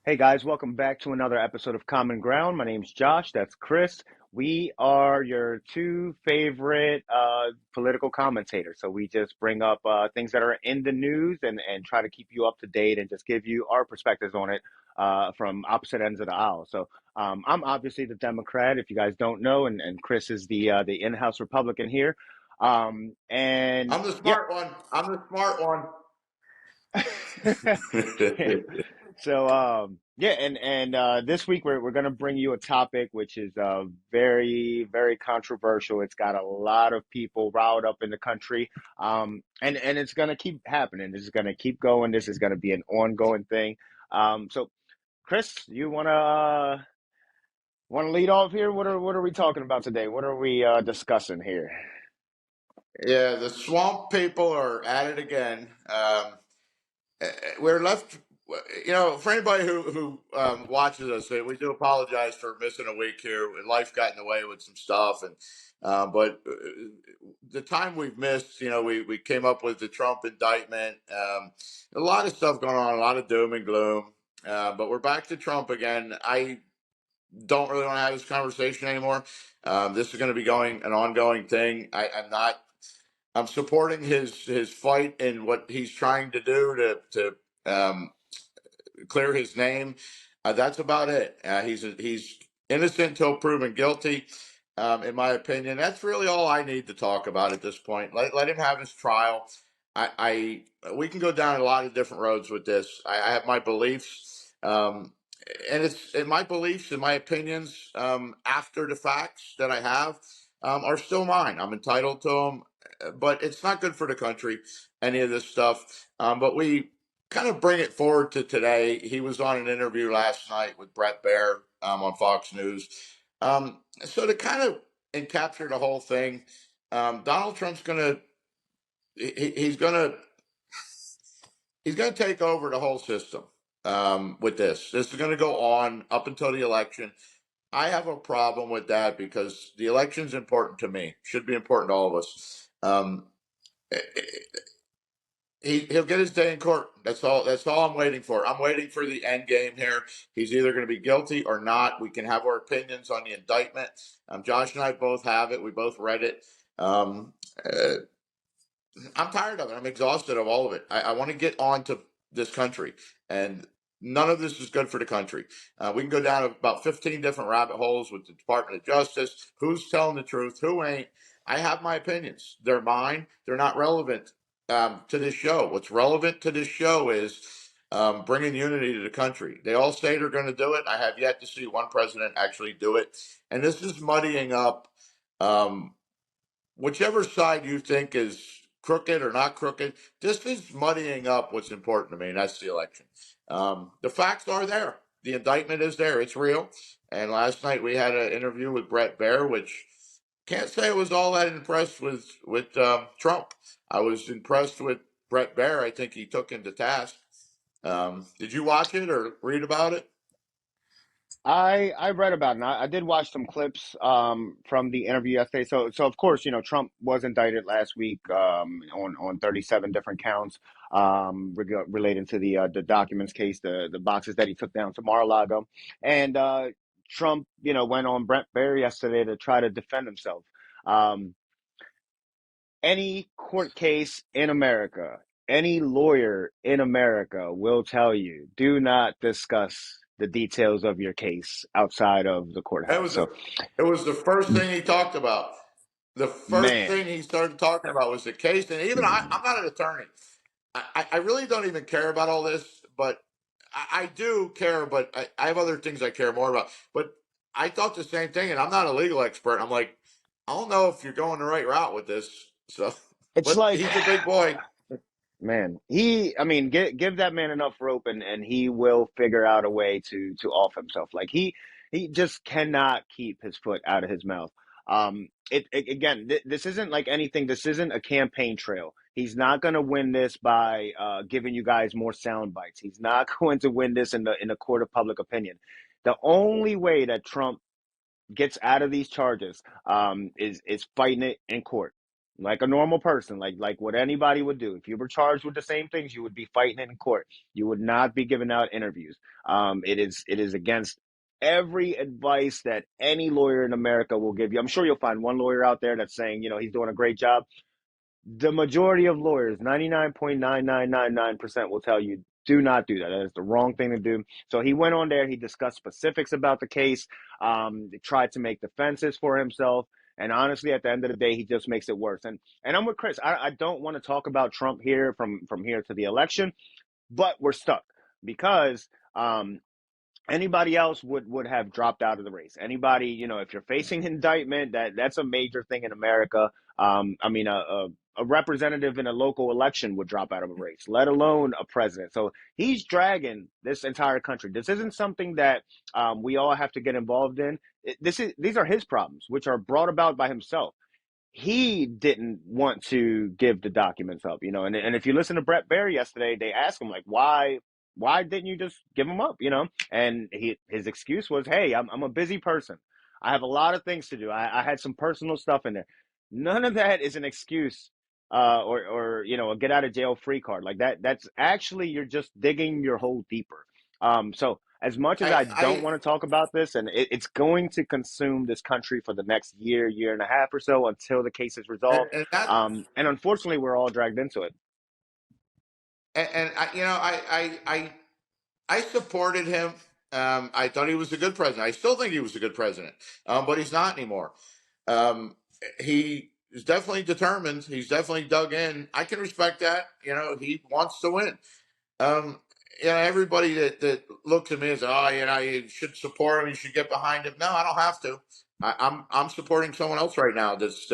Hey guys, welcome back to another episode of Common Ground. My name's Josh, that's Chris. We are your two favorite political commentators. So we just bring up things that are in the news and try to keep you up to date and just give you our perspectives on it from opposite ends of the aisle. So I'm obviously the Democrat, if you guys don't know, and Chris is the in-house Republican here. And I'm the yeah. smart one. I'm the smart one. So yeah, and this week we're gonna bring you a topic which is very controversial. It's got a lot of people riled up in the country, and it's gonna keep happening. This is gonna keep going. This is gonna be an ongoing thing. So Chris, you wanna lead off here? What are we talking about today? What are we discussing here? Yeah, the swamp people are at it again. We're left, for anybody who watches us, we do apologize for missing a week here. Life got in the way with some stuff, and but the time we've missed, we came up with the Trump indictment. A lot of stuff going on, a lot of doom and gloom. But we're back to Trump again. I don't really want to have this conversation anymore. This is going to be going an ongoing thing. I'm not. I'm supporting his fight and what he's trying to do to clear his name. That's about it. He's innocent until proven guilty. In my opinion, that's really all I need to talk about at this point. Let him have his trial. We can go down a lot of different roads with this. I have my beliefs, and it's and my beliefs and my opinions after the facts that I have are still mine. I'm entitled to them, but it's not good for the country. Any of this stuff, but we kind of bring it forward to today. He was on an interview last night with Brett Baer on Fox News. So to kind of encapture the whole thing, Donald Trump's he's gonna he's gonna take over the whole system with this. This is gonna go on up until the election. I have a problem with that because the election's important to me. Should be important to all of us. He'll get his day in court. That's all. That's all I'm waiting for. I'm waiting for the end game here. He's either going to be guilty or not. We can have our opinions on the indictment. Josh and I both have it. We both read it. Um, uh, I'm tired of it. I'm exhausted of all of it. I want to get on to this country, and none of this is good for the country. We can go down about 15 different rabbit holes with the Department of Justice. Who's telling the truth? Who ain't? I have my opinions. They're mine. They're not relevant to this show. What's relevant to this show is bringing unity to the country. They all say they're going to do it. I have yet to see one president actually do it, and this is muddying up. Um, Whichever side you think is crooked or not crooked, this is muddying up what's important to me, and that's the election. The facts are there. The indictment is there. It's real. And last night we had an interview with Brett Baer, which can't say I was all that impressed with Trump. I was impressed with Brett Baer. I think he took him to task. Did you watch it or read about it? I read about it. And I did watch some clips from the interview yesterday. So of course, Trump was indicted last week on 37 different counts relating to the documents case, the boxes that he took down to Mar-a-Lago, and Trump, went on Brent Baer yesterday to try to defend himself. Um, any court case in America, any lawyer in America will tell you, do not discuss the details of your case outside of the It courthouse. was So, the it was the first thing he talked about. The first man, thing he started talking about was the case, and even I'm not an attorney. I really don't even care about all this, but I do care. But I have other things I care more about. But I thought the same thing, and I'm not a legal expert. I'm like, I don't know if you're going the right route with this. So, it's but like, he's a big boy. man, I mean, give that man enough rope and he will figure out a way to off himself. Like he just cannot keep his foot out of his mouth. Again, this isn't like anything. This isn't a campaign trail. He's not going to win this by giving you guys more sound bites. He's not going to win this in the court of public opinion. The only way that Trump gets out of these charges is fighting it in court. like a normal person, like what anybody would do. If you were charged with the same things, you would be fighting in court. You would not be giving out interviews. It is against every advice that any lawyer in America will give you. I'm sure you'll find one lawyer out there that's saying, he's doing a great job. The majority of lawyers, 99.9999%, will tell you do not do that. That is the wrong thing to do. So he went on there. He discussed specifics about the case. Tried to make defenses for himself. And honestly, at the end of the day, he just makes it worse. And I'm with Chris. I don't want to talk about Trump here from here to the election, but we're stuck because anybody else would have dropped out of the race. Anybody, if you're facing indictment, that's a major thing in America. I mean, a representative in a local election would drop out of a race, let alone a president. So he's dragging this entire country. This isn't something that we all have to get involved in. These are his problems, which are brought about by himself. He didn't want to give the documents up, and if you listen to Brett Baer yesterday, they asked him, like, why didn't you just give them up, and his excuse was, hey, I'm a busy person. I have a lot of things to do. I had some personal stuff in there. None of that is an excuse, or a get out of jail free card. Like that's actually, you're just digging your hole deeper. So as much as I don't I want to talk about this, and it's going to consume this country for the next year and a half or so until the case is resolved. and that And unfortunately, we're all dragged into it. and I, I supported him. I thought he was a good president. I still think he was a good president, but he's not anymore. Um, he is definitely determined. He's definitely dug in. I can respect that. He wants to win. Um, everybody that looks at me as, oh, you should support him. You should get behind him. No, I don't have to. I'm supporting someone else right now that's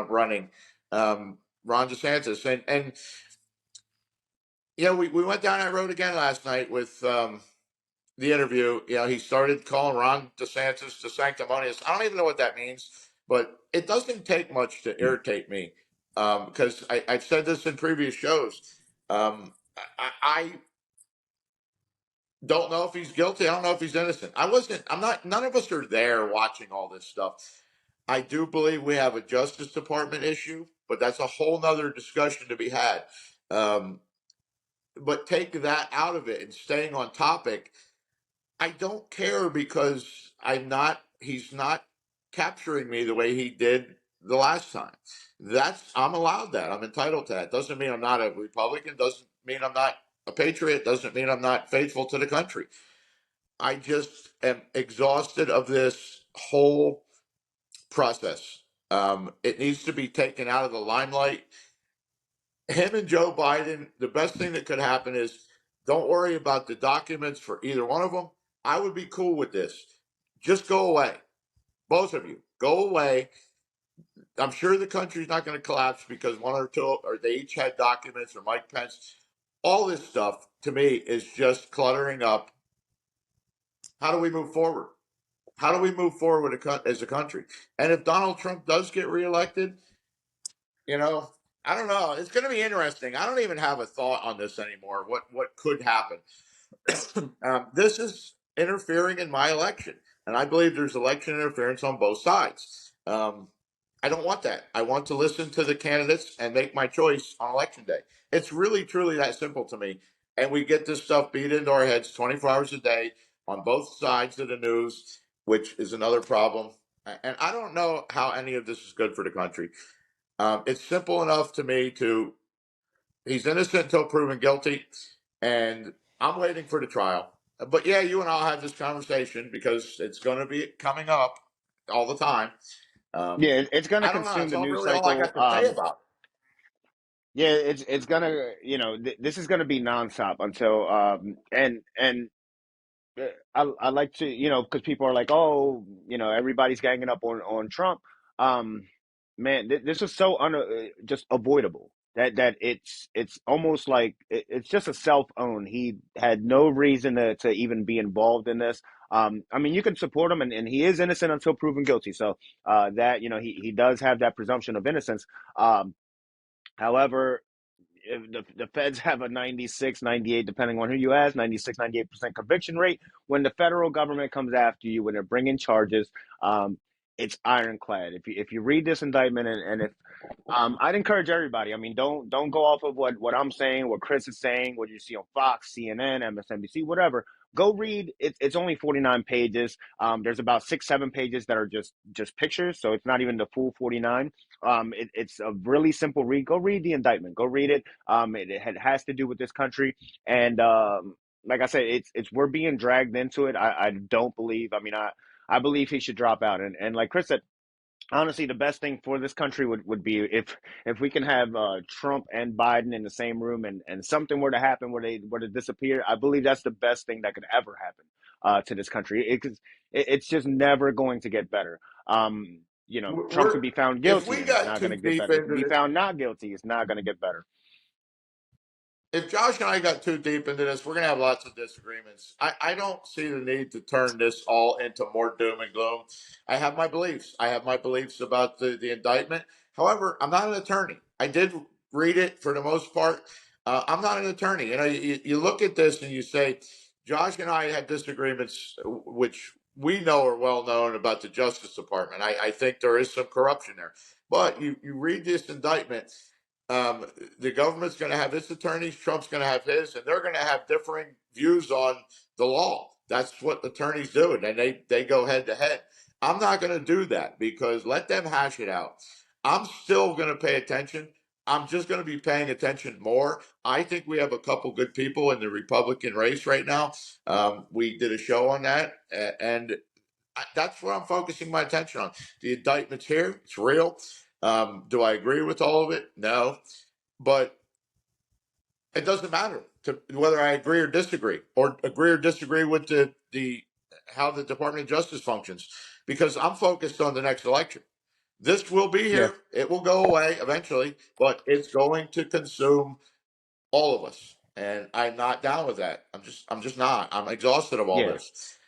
running, Ron DeSantis, and we went down that road again last night with the interview. He started calling Ron DeSantis the sanctimonious. I don't even know what that means, but it doesn't take much to irritate me, because I've said this in previous shows. I don't know if he's guilty. I don't know if he's innocent. I wasn't. I'm not. None of us are there watching all this stuff. I do believe we have a Justice Department issue, but that's a whole nother discussion to be had. Um, but take that out of it and staying on topic. I don't care because he's not capturing me the way he did the last time. I'm allowed that. I'm entitled to that. Doesn't mean I'm not a Republican. Doesn't mean I'm not a patriot. Doesn't mean I'm not faithful to the country. I just am exhausted of this whole process. It needs to be taken out of the limelight. Him and Joe Biden, the best thing that could happen is don't worry about the documents for either one of them. I would be cool with this. Just go away. Both of you, go away. I'm sure the country's not going to collapse because one or two, or they each had documents, or Mike Pence. All this stuff to me is just cluttering up. How do we move forward? How do we move forward as a country? And if Donald Trump does get reelected, you know, I don't know. It's going to be interesting. I don't even have a thought on this anymore. What could happen? This is interfering in my election, and I believe there's election interference on both sides. I don't want that. I want to listen to the candidates and make my choice on election day. It's really, truly that simple to me. And we get this stuff beat into our heads 24 hours a day on both sides of the news, which is another problem. And I don't know how any of this is good for the country. It's simple enough to me to he's innocent until proven guilty, and I'm waiting for the trial. But yeah, you and I'll have this conversation because it's going to be coming up all the time. Um, Yeah, it's going to I don't know. consume That's the all news really all I cycle. got to say about Yeah, it's gonna, this is gonna be nonstop until, and I like to, because people are like, oh, everybody's ganging up on Trump. Um, Man, this is so just avoidable that it's almost like it's just a self own. He had no reason to even be involved in this. I mean, you can support him, and he is innocent until proven guilty. So that he does have that presumption of innocence. However, if the feds have a 96, 98, depending on who you ask, 96, 98% conviction rate. When the federal government comes after you, when they're bringing charges, it's ironclad. If you read this indictment, and if I'd encourage everybody. I mean, don't go off of what I'm saying, what Chris is saying, what you see on Fox, CNN, MSNBC, whatever. Go read. It's only 49 pages. There's about 6, 7 pages that are just pictures, so it's not even the full 49. It's a really simple read. Go read the indictment. Go read it. It has to do with this country, and like I said, it's we're being dragged into it. I don't believe. I mean, I believe he should drop out, and like Chris said, honestly, the best thing for this country would be if we can have Trump and Biden in the same room, and something were to happen where they were to disappear. I believe that's the best thing that could ever happen to this country. It's just never going to get better. Trump We're could be found if guilty we and it's got not going too to get deep better. He could into be this, found not guilty. It's not going to get better. if Josh and I got too deep into this, we're going to have lots of disagreements. I don't see the need to turn this all into more doom and gloom. I have my beliefs. I have my beliefs about the indictment. However, I'm not an attorney. I did read it for the most part. I'm not an attorney. You look at this and you say, Josh and I had disagreements, which we know are well known about the Justice Department. I think there is some corruption there. But you read this indictment, um, the government's going to have its attorneys, Trump's going to have his, and they're going to have differing views on the law. That's what attorneys do, and they go head to head. I'm not going to do that because let them hash it out. I'm still going to pay attention. I'm just going to be paying attention more. I think we have a couple good people in the Republican race right now. We did a show on that, and that's what I'm focusing my attention on. The indictment's here; it's real. Do I agree with all of it? No, but it doesn't matter to whether I agree or disagree with the how the Department of Justice functions, because I'm focused on the next election. This will be Yeah. here; it will go away eventually, but it's going to consume all of us, and I'm not down with that. I'm just not. I'm exhausted of all Yeah. this.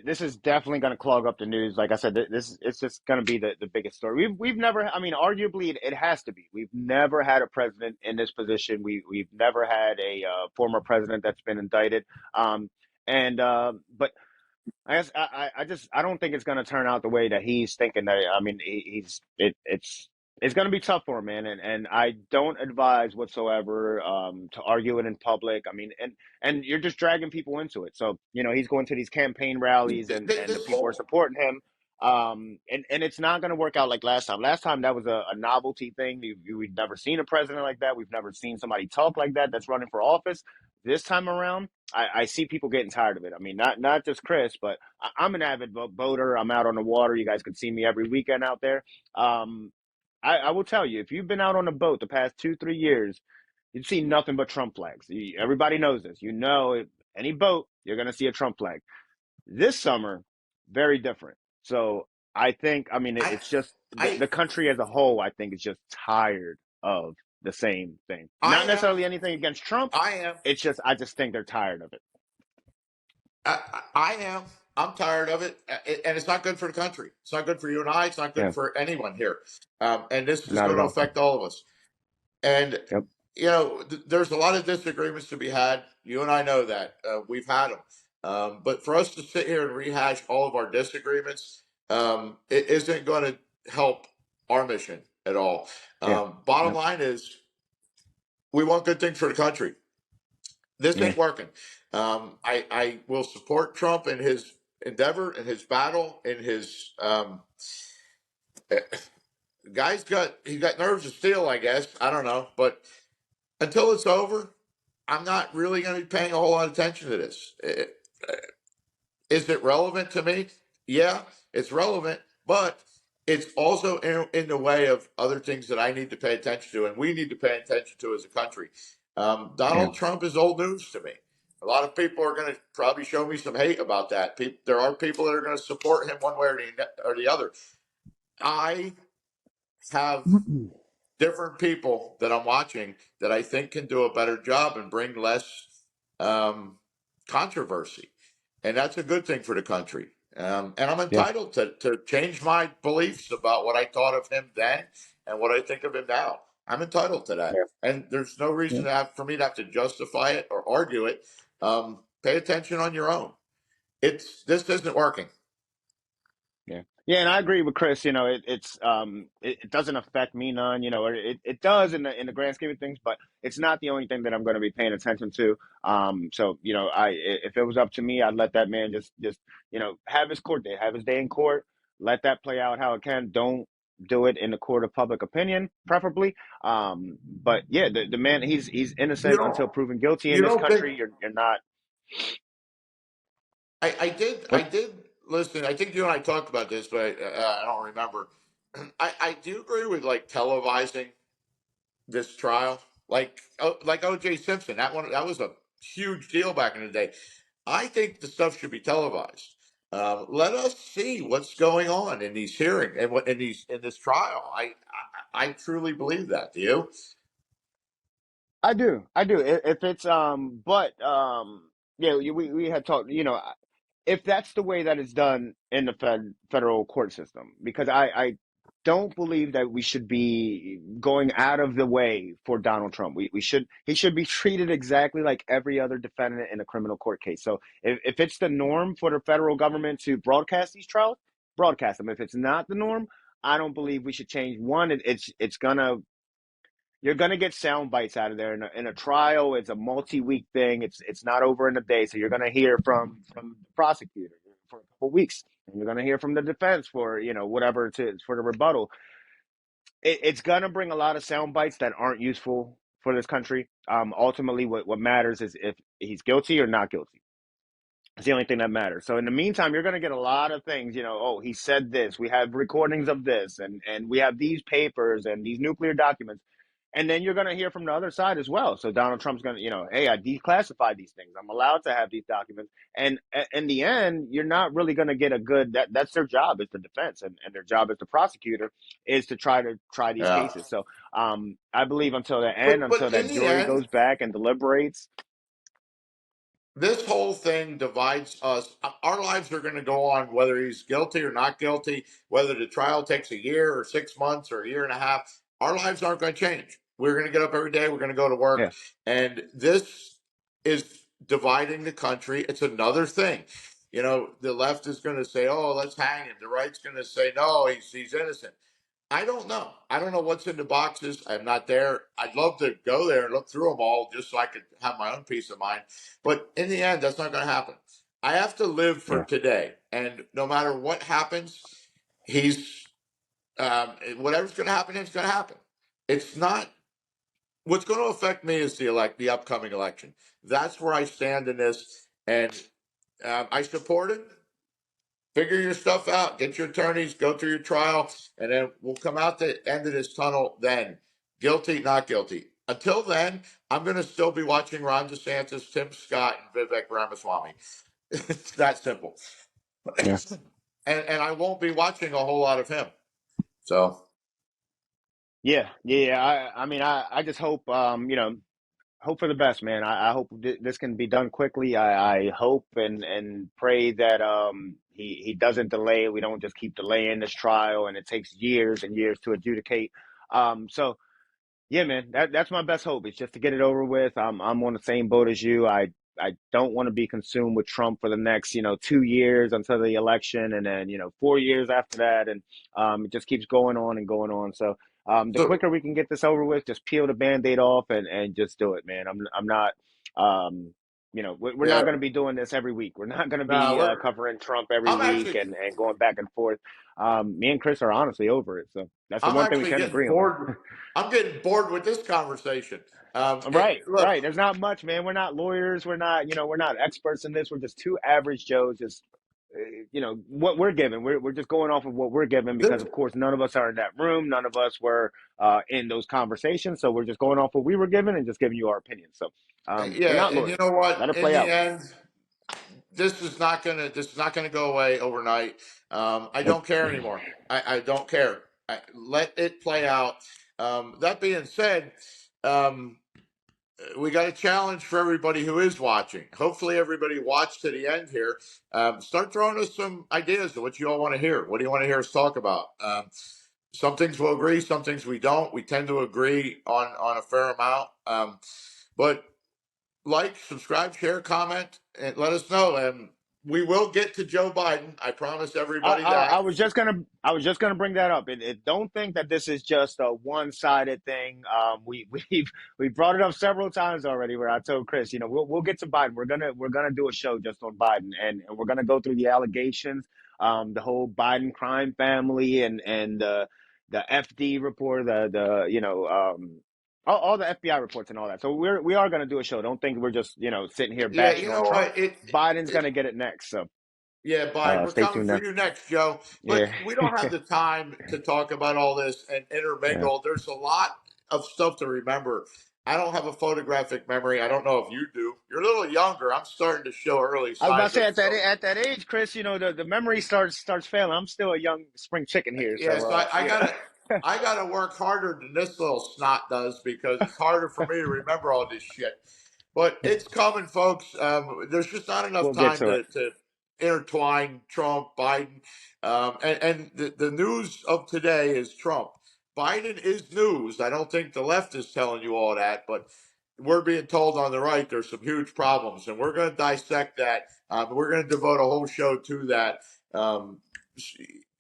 This is definitely going to clog up the news. Like I said, this it's just going to be the biggest story. We've never. I mean, arguably, it has to be. We've never had a president in this position. We've never had a former president that's been indicted. And but I don't think it's going to turn out the way that he's thinking. That I mean, it's going to be tough for him, man. And I don't advise whatsoever to argue it in public. I mean, and you're just dragging people into it. So he's going to these campaign rallies, and the This people are whole supporting him. And it's not going to work out like last time. Last time that was a novelty thing. We've never seen a president like that. We've never seen somebody talk like that that's running for office. This time around, I see people getting tired of it. I mean, not just Chris, but I'm an avid boater. I'm out on the water. You guys can see me every weekend out there. Um, I will tell you, if you've been out on a boat the past 2, 3 years, you'd see nothing but Trump flags. Everybody knows this. Any boat, you're going to see a Trump flag. This summer, very different. So I think, I mean, I it's just I the country as a whole, I think, is just tired of the same thing. I Not am necessarily anything against Trump. I am I just think they're tired of it. I am. I'm tired of it, and it's not good for the country. It's not good for you and I. It's not good Yeah, for anyone here. And this is not going at to all. affect all of us. And Yep. there's a lot of disagreements to be had. You and I know that we've had them. But for us to sit here and rehash all of our disagreements, it isn't going to help our mission at all. Yeah. Bottom Yep. line is, we want good things for the country. This Yeah. ain't working. I will support Trump in his endeavor, in his battle, in his he's got nerves of steel, I guess. I don't know, but until it's over, I'm not really going to be paying a whole lot of attention to this. Is it relevant to me? Yeah, it's relevant, but it's also in the way of other things that I need to pay attention to, and we need to pay attention to as a country. Yeah. Donald Trump is old news to me. A lot of people are going to probably show me some hate about that. There are people that are going to support him one way or the other. I have different people that I'm watching that I think can do a better job and bring less um, controversy. And that's a good thing for the country. And I'm Yeah. entitled to change my beliefs about what I thought of him then and what I think of him now. I'm entitled to that. Yeah. And there's no reason for me to have to justify it or argue it. Pay attention on your own. This isn't working. Yeah. Yeah, and I agree with Chris. You know, it doesn't affect me none. You know, or it does in the grand scheme of things, but it's not the only thing that I'm going to be paying attention to. So you know, if it was up to me, I'd let that man just you know have his court day, have his day in court, let that play out how it can. Don't do it in the court of public opinion, preferably. But yeah, the man he's You innocent don't until proven guilty in you this don't think country. You're not. I did listen. I think you and I talked about this, but I don't remember. I do agree with like televising this trial, like O.J. Simpson. That was a huge deal back in the day. I think the stuff should be televised. Let us see what's going on in these hearings and what in this trial. I truly believe that. Do you? I do, I do. If it's but yeah, we had talked. You know, if that's the way that it's done in the federal court system, because I don't believe that we should be going out of the way for Donald Trump. We should he should be treated exactly like every other defendant in a criminal court case. So if it's the norm for the federal government to broadcast these trials, broadcast them. If it's not the norm, I don't believe we should change. One, it's gonna you're gonna get sound bites out of there. In a trial, it's a multi-week thing. It's not over in a day. So you're gonna hear from the prosecutor for a couple weeks, and you're gonna hear from the defense for you know whatever to for the rebuttal. It's gonna bring a lot of sound bites that aren't useful for this country. Ultimately, what matters is if he's guilty or not guilty. It's the only thing that matters. So in the meantime, you're going to get a lot of things. You know, oh, he said this. We have recordings of this, and we have these papers and these nuclear documents. And then you're going to hear from the other side as well. So Donald Trump's going to, you know, hey, I declassified these things. I'm allowed to have these documents. And in the end, you're not really going to get a good. That's their job is the defense, and their job as the prosecutor is to try these Yeah. cases. So I believe until the end, But until in that the jury end, goes back and deliberates. this whole thing divides us. Our lives are going to go on whether he's guilty or not guilty, whether the trial takes a year or 6 months or a year and a half. Our lives aren't going to change. We're going to get up every day. We're going to go to work. Yeah, And this is dividing the country. It's another thing. You know, the left is going to say, oh, let's hang him. The right's going to say, no, he's innocent. I don't know. I don't know what's in the boxes. I'm not there. I'd love to go there and look through them all just so I could have my own peace of mind. But in the end, that's not going to happen. I have to live for yeah, today. And no matter what happens, he's, whatever's going to happen, it's going to happen. It's not, what's going to affect me is the upcoming election. That's where I stand in this. And I support it. Figure your stuff out, get your attorneys, go through your trial, and then we'll come out the end of this tunnel then. Guilty, not guilty. Until then, I'm going to still be watching Ron DeSantis, Tim Scott, and Vivek Ramaswamy. It's that simple. yeah. And I won't be watching a whole lot of him. So, Yeah, yeah, yeah. I mean, I just hope, you know, hope for the best, man. I hope this can be done quickly. I hope and pray that he doesn't delay. We don't just keep delaying this trial, and it takes years and years to adjudicate. So yeah, man, that's my best hope. It's just to get it over with. I'm on the same boat as you. I don't want to be consumed with Trump for the next, you know, 2 years until the election, and then you know 4 years after that, and it just keeps going on and going on. So the so quicker we can get this over with, just peel the Band-Aid off and just do it, man. I'm not, um, you know, we're not yeah, going to be doing this every week. We're not going to no, be covering Trump every I'm week actually, and going back and forth. Me and Chris are honestly over it. So that's the I'm one thing we actually can getting agree on. bored. I'm getting bored with this conversation. Right, Look, right. There's not much, man. We're not lawyers. We're not, you know, we're not experts in this. We're just two average Joes. Just, you know, what we're given. We're just going off of what we're given because, this, of course, none of us are in that room. None of us were in those conversations. So we're just going off what we were given and just giving you our opinion. So we're yeah, not and you lawyers. know Let what? it In play the out. end, this is not gonna go away overnight. I Nope. don't care anymore. I don't care. Let it play out. That being said, um, we got a challenge for everybody who is watching. Hopefully, everybody watched to the end here. Start throwing us some ideas of what you all want to hear. What do you want to hear us talk about? Some things we'll agree, some things we don't. We tend to agree on a fair amount. But like, subscribe, share, comment, and let us know. we will get to Joe Biden. I promise I, everybody I, that. I was just gonna bring that up. Don't think that this is just a one-sided thing. We brought it up several times already. Where I told Chris, we'll get to Biden. We're gonna do a show just on Biden, and we're gonna go through the allegations, the whole Biden crime family, and the FD report, the all the FBI reports and all that. So we are gonna do a show. Don't think we're just sitting here Yeah, bashing you on know Trump. what? Biden's It gonna get it next. So Yeah, Biden, we're stay coming tuned for there. you next, Joe. But Yeah. we don't have the time to talk about all this and Yeah. intermingle. There's a lot of stuff to remember. I don't have a photographic memory. I don't know if you do. You're a little younger. I'm starting to show early I was about to signs say of at that age, Chris, the memory starts failing. I'm still a young spring chicken here, yeah, so so I gotta work harder than this little snot does because it's harder for me to remember all this shit. But it's coming, folks. There's just not enough we'll get time to it. to intertwine Trump, Biden, and the news of today is Trump. Biden is news. I don't think the left is telling you all that, but we're being told on the right there's some huge problems, and we're going to dissect that. We're going to devote a whole show to that. Um,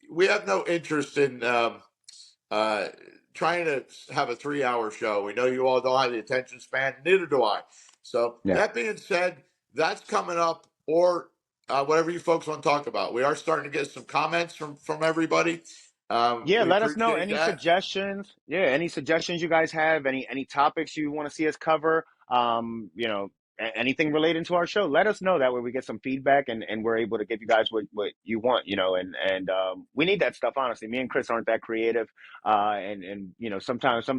we have no interest in uh, trying to have a 3 hour show. We know you all don't have the attention span, neither do I. So, Yeah, that being said, that's coming up, or whatever you folks want to talk about. We are starting to get some comments from everybody. yeah. We Let us know appreciate any that. suggestions. Yeah, any suggestions you guys have. Any topics you want to see us cover. Anything relating to our show. Let us know. That way we get some feedback and we're able to give you guys what you want. And we need that stuff. Honestly, me and Chris aren't that creative. And sometimes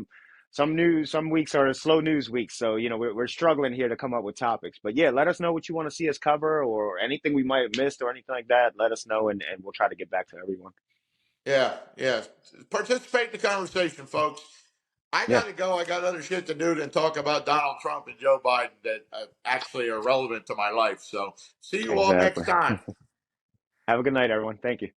some weeks are slow news weeks, so we're struggling here to come up with topics. But yeah, let us know what you want to see us cover or anything we might have missed or anything like that. Let us know, and we'll try to get back to everyone. Yeah, yeah. Participate in the conversation, folks. I Yeah, got to go. I got other shit to do than talk about Donald Trump and Joe Biden that actually are relevant to my life. So, see you all exactly. next time. Have a good night, everyone. Thank you.